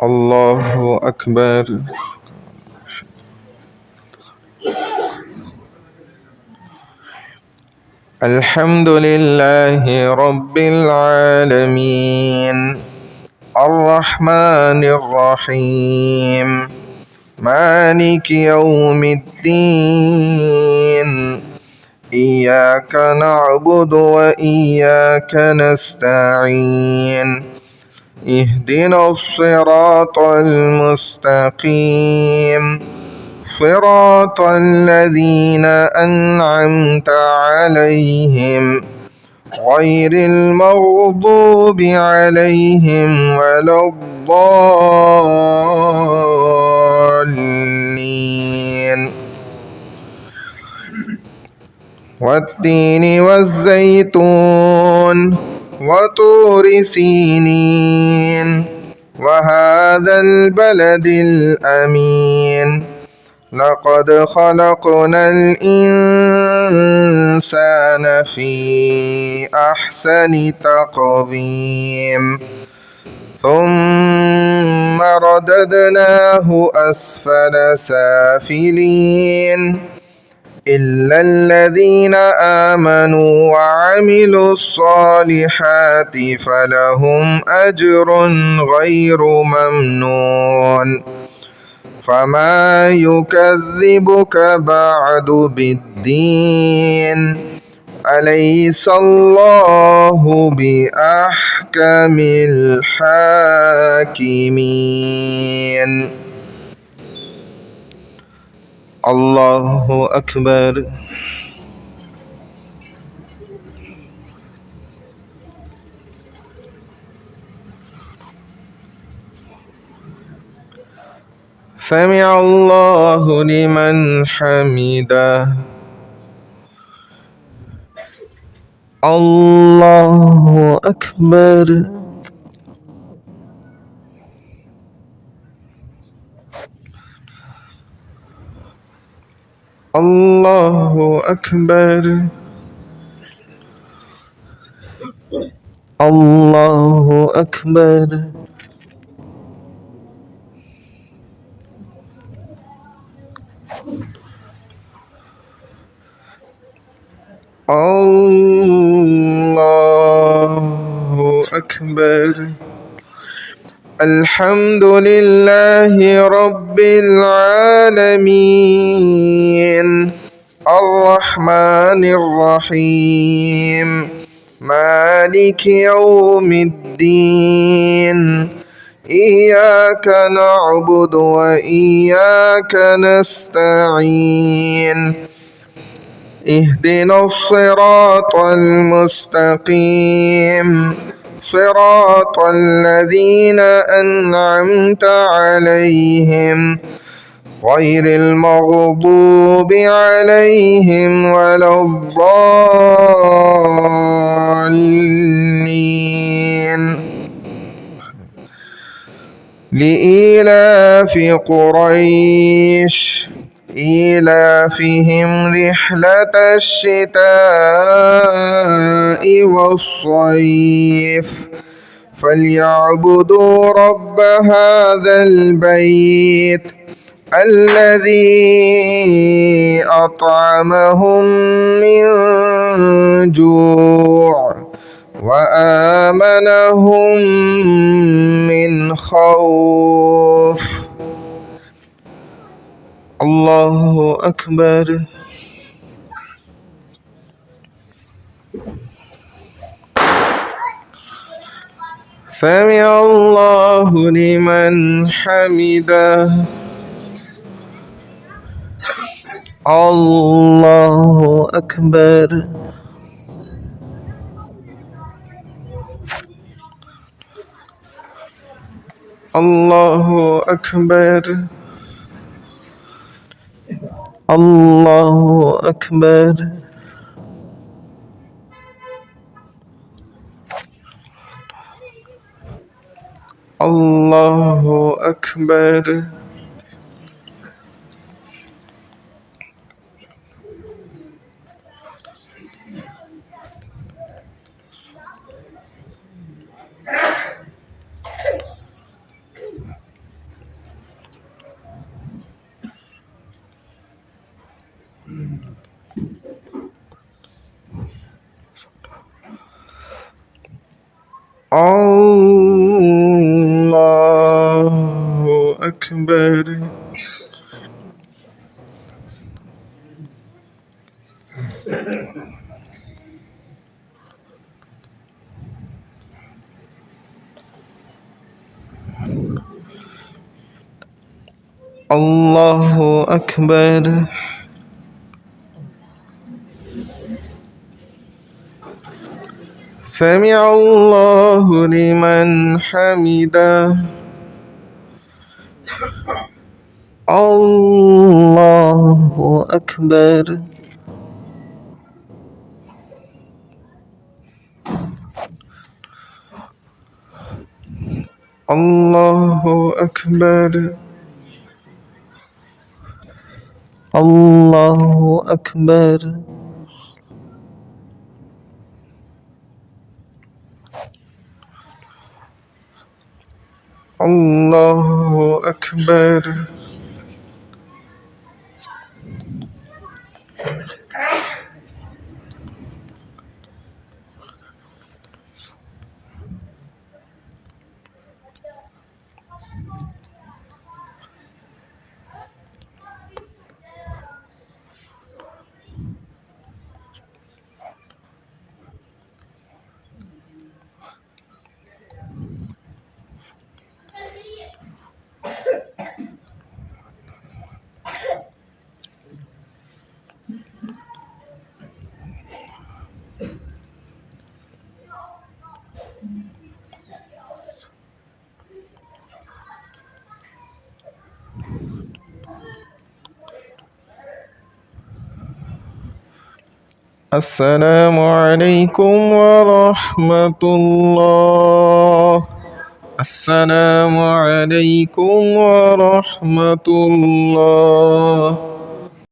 الله أكبر. الحمد لله رب العالمين الرحمن الرحيم مالك يوم الدين إياك نعبد وإياك نستعين اهدنا الصراط المستقيم صراط الذين أنعمت عليهم غير المغضوب عليهم ولا الضالين. والتين والزيتون وطور سينين وهذا البلد الأمين لقد خلقنا الإنسان في أحسن تقويم ثم رددناه أسفل سافلين إلا الذين آمنوا وعملوا الصالحات فلهم أجر غير ممنون. فما يكذبك بعد بالدين أليس الله بأحكم الحاكمين. الله أكبر. سمع الله لمن حمده. الله أكبر. الله أكبر. الله أكبر. الله أكبر. الحمد لله رب العالمين الرحمن الرحيم مالك يوم الدين إياك نعبد وإياك نستعين اهدنا الصراط المستقيم صراط الذين أنعمت عليهم غير المغضوب عليهم ولا الضالين. لإيلاف قريش إيلافهم رحلة الشتاء والصيف فليعبدوا رب هذا البيت الذي أطعمهم من جوع وآمنهم من خوف. الله أكبر. سمع الله لمن حمده. الله أكبر. الله أكبر. الله أكبر. الله أكبر. الله أكبر. الله أكبر. سمع الله لمن حمده. الله أكبر. الله أكبر. الله أكبر. الله أكبر. السلام عليكم ورحمة الله. السلام عليكم ورحمة الله.